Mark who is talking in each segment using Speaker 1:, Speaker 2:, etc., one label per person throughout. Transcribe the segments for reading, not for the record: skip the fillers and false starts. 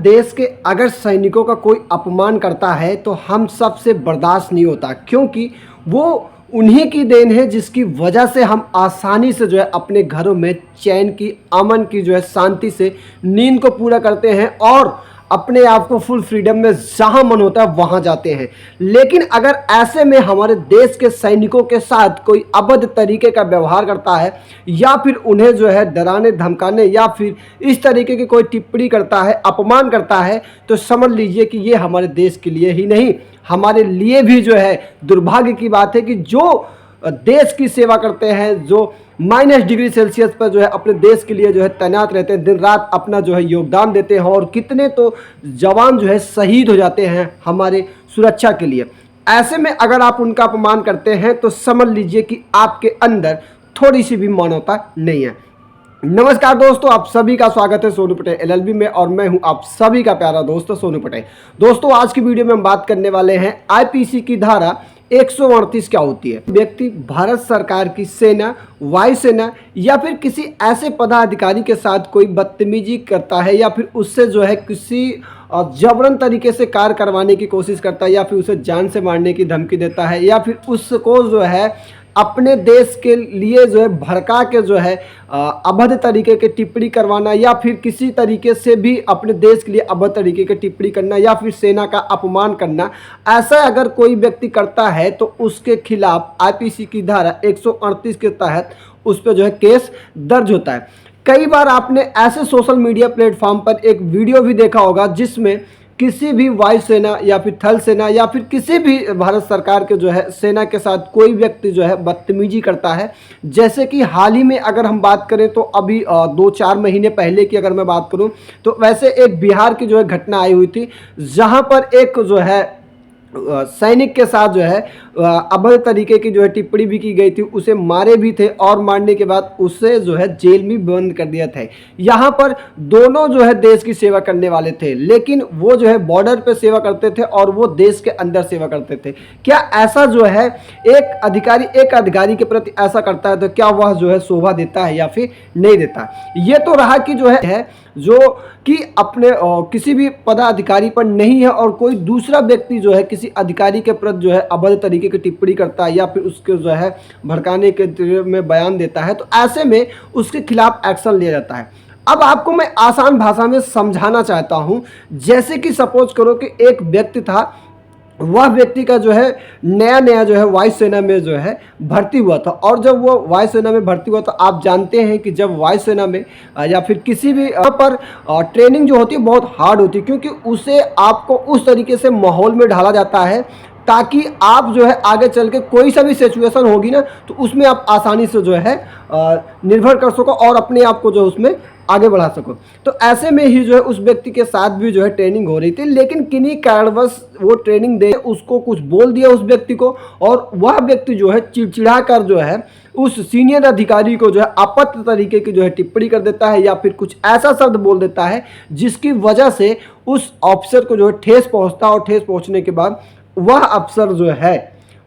Speaker 1: देश के अगर सैनिकों का कोई अपमान करता है तो हम सबसे बर्दाश्त नहीं होता, क्योंकि वो उन्हीं की देन है जिसकी वजह से हम आसानी से जो है अपने घरों में चैन की, अमन की, जो है शांति से नींद को पूरा करते हैं और अपने आप को फुल फ्रीडम में जहां मन होता है वहां जाते हैं। लेकिन अगर ऐसे में हमारे देश के सैनिकों के साथ कोई अभद्र तरीके का व्यवहार करता है या फिर उन्हें जो है डराने धमकाने या फिर इस तरीके की कोई टिप्पणी करता है, अपमान करता है, तो समझ लीजिए कि ये हमारे देश के लिए ही नहीं, हमारे लिए भी जो है दुर्भाग्य की बात है कि जो देश की सेवा करते हैं, जो -डिग्री सेल्सियस पर जो है अपने देश के लिए जो है तैनात रहते हैं, दिन रात अपना जो है योगदान देते हैं और कितने तो जवान जो है शहीद हो जाते हैं हमारे सुरक्षा के लिए। ऐसे में अगर आप उनका अपमान करते हैं तो समझ लीजिए कि आपके अंदर थोड़ी सी भी मानवता नहीं है। नमस्कार दोस्तों, आप सभी का स्वागत है सोनू पटेल LLB में और मैं हूं आप सभी का प्यारा दोस्त सोनू पटेल। दोस्तों, आज की वीडियो में हम बात करने वाले हैं IPC की धारा 138 क्या होती है। व्यक्ति भारत सरकार की सेना, वायुसेना या फिर किसी ऐसे पदाधिकारी के साथ कोई बदतमीजी करता है या फिर उससे जो है किसी जबरन तरीके से कार्य करवाने की कोशिश करता है या फिर उसे जान से मारने की धमकी देता है या फिर उसको जो है अपने देश के लिए जो है भड़का के जो है अभद्र तरीके के टिप्पणी करवाना या फिर किसी तरीके से भी अपने देश के लिए अभद्र तरीके के टिप्पणी करना या फिर सेना का अपमान करना, ऐसा अगर कोई व्यक्ति करता है तो उसके खिलाफ IPC की धारा 138 के तहत उस पर जो है केस दर्ज होता है। कई बार आपने ऐसे सोशल मीडिया प्लेटफॉर्म पर एक वीडियो भी देखा होगा जिसमें किसी भी वायुसेना या फिर थल सेना या फिर किसी भी भारत सरकार के जो है सेना के साथ कोई व्यक्ति जो है बदतमीजी करता है। जैसे कि हाल ही में अगर हम बात करें तो अभी 2-4 महीने पहले की अगर मैं बात करूं तो वैसे एक बिहार की जो है घटना आई हुई थी, जहां पर एक जो है सैनिक के साथ जो है अभद्र तरीके की जो है टिप्पणी भी की गई थी, उसे मारे भी थे और मारने के बाद उसे जो है जेल में बंद कर दिया था। यहाँ पर दोनों जो है देश की सेवा करने वाले थे, लेकिन वो जो है बॉर्डर पे सेवा करते थे और वो देश के अंदर सेवा करते थे। क्या ऐसा जो है एक अधिकारी के प्रति ऐसा करता है तो क्या वह जो है शोभा देता है या फिर नहीं देता? ये तो रहा कि जो है जो कि अपने किसी भी पदाधिकारी पर नहीं है और कोई दूसरा व्यक्ति जो है किसी अधिकारी के प्रति जो है अभद्र तरीके की टिप्पणी करता है या फिर उसके जो है भड़काने के में बयान देता है, तो ऐसे में उसके खिलाफ एक्शन लिया जाता है। अब आपको मैं आसान भाषा में समझाना चाहता हूं। जैसे कि सपोज करो कि एक व्यक्ति था, वह व्यक्ति का जो है नया जो है वायुसेना में जो है भर्ती हुआ था और जब वो वायुसेना में भर्ती हुआ तो आप जानते हैं कि जब वायुसेना में या फिर किसी भी पर ट्रेनिंग जो होती है बहुत हार्ड होती है, क्योंकि उसे आपको उस तरीके से माहौल में ढाला जाता है ताकि आप जो है आगे चल के कोई सा भी सिचुएशन होगी ना तो उसमें आप आसानी से जो है निर्भर कर सको और अपने आप को जो है उसमें आगे बढ़ा सको। तो ऐसे में ही जो है उस व्यक्ति के साथ भी जो है ट्रेनिंग हो रही थी, लेकिन किन्हीं कारणवश वो ट्रेनिंग दे उसको कुछ बोल दिया उस व्यक्ति को और वह व्यक्ति जो है चिड़चिड़ा कर जो है उस सीनियर अधिकारी को जो है अपत्य तरीके की जो है टिप्पणी कर देता है या फिर कुछ ऐसा शब्द बोल देता है जिसकी वजह से उस ऑफिसर को जो है ठेस पहुँचता है और ठेस पहुँचने के बाद वह अफसर जो है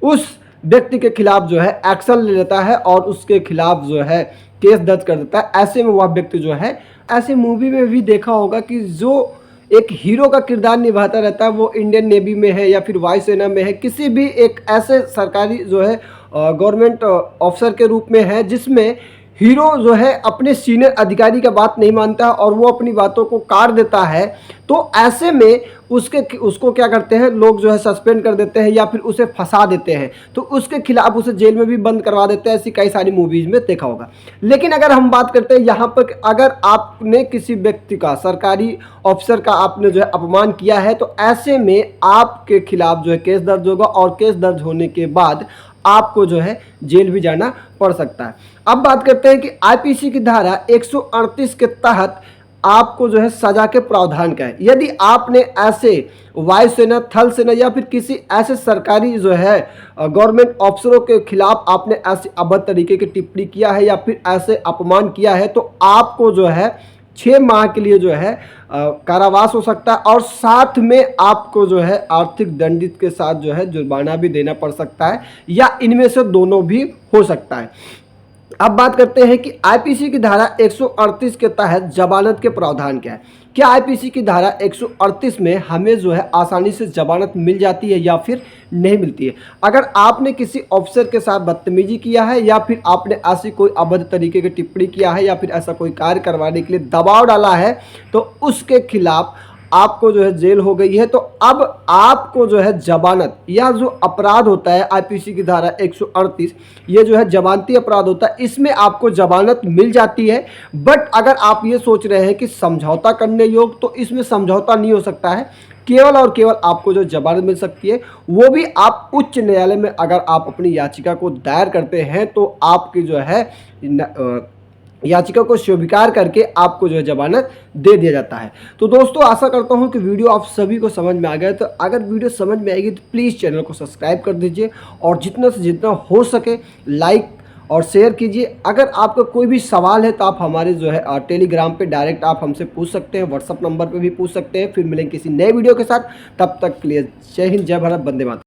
Speaker 1: उस व्यक्ति के खिलाफ जो है एक्शन ले लेता है और उसके खिलाफ जो है केस दर्ज कर देता है। ऐसे में वह व्यक्ति जो है, ऐसे मूवी में भी देखा होगा कि जो एक हीरो का किरदार निभाता रहता है वो इंडियन नेवी में है या फिर वायुसेना में है, किसी भी एक ऐसे सरकारी जो है गवर्नमेंट ऑफिसर के रूप में है जिसमें हीरो जो है अपने सीनियर अधिकारी का बात नहीं मानता है और वो अपनी बातों को काट देता है। तो ऐसे में उसको क्या करते हैं लोग जो है सस्पेंड कर देते हैं या फिर उसे फंसा देते हैं, तो उसके खिलाफ उसे जेल में भी बंद करवा देते हैं। ऐसी कई सारी मूवीज में देखा होगा। लेकिन अगर हम बात करते हैं यहाँ पर, अगर आपने किसी व्यक्ति का, सरकारी ऑफिसर का आपने जो है अपमान किया है तो ऐसे में आपके खिलाफ जो है केस दर्ज होगा और केस दर्ज होने के बाद आपको जो है जेल भी जाना पड़ सकता है। अब बात करते हैं कि IPC की धारा 138 के तहत आपको जो है सजा के प्रावधान क्या है। यदि आपने ऐसे वायुसेना, थल सेना या फिर किसी ऐसे सरकारी जो है गवर्नमेंट अफसरों के खिलाफ आपने ऐसे अभद्र तरीके की टिप्पणी किया है या फिर ऐसे अपमान किया है तो आपको जो है 6 माह के लिए जो है कारावास हो सकता है और साथ में आपको जो है आर्थिक दंडित के साथ जो है जुर्माना भी देना पड़ सकता है या इनमें से दोनों भी हो सकता है। अब बात करते हैं कि IPC की धारा 138 के तहत जमानत के प्रावधान क्या है। क्या आईपीसी की धारा 138 में हमें जो है आसानी से जमानत मिल जाती है या फिर नहीं मिलती है? अगर आपने किसी ऑफिसर के साथ बदतमीजी किया है या फिर आपने ऐसी कोई अभद्र तरीके की टिप्पणी किया है या फिर ऐसा कोई कार्य करवाने के लिए दबाव डाला है तो उसके खिलाफ आपको जो है जेल हो गई है। तो अब आपको जो है जमानत, या जो अपराध होता है आईपीसी की धारा 138, ये जो है जमानती अपराध होता है, इसमें आपको जमानत मिल जाती है। बट अगर आप ये सोच रहे हैं कि समझौता करने योग्य, तो इसमें समझौता नहीं हो सकता है। केवल और केवल आपको जो जमानत मिल सकती है वो भी आप उच्च न्यायालय में अगर आप अपनी याचिका को दायर करते हैं तो आपकी जो है याचिका को स्वीकार करके आपको जो है जमानत दे दिया जाता है। तो दोस्तों आशा करता हूं कि वीडियो आप सभी को समझ में आ गया। तो अगर वीडियो समझ में आएगी तो प्लीज़ चैनल को सब्सक्राइब कर दीजिए और जितना से जितना हो सके लाइक और शेयर कीजिए। अगर आपका कोई भी सवाल है तो आप हमारे जो है टेलीग्राम पे डायरेक्ट आप हमसे पूछ सकते हैं, व्हाट्सअप नंबर पे भी पूछ सकते हैं। फिर मिलेंगे किसी नए वीडियो के साथ, तब तक के लिए जय हिंद, जय भारत, वंदे मातरम।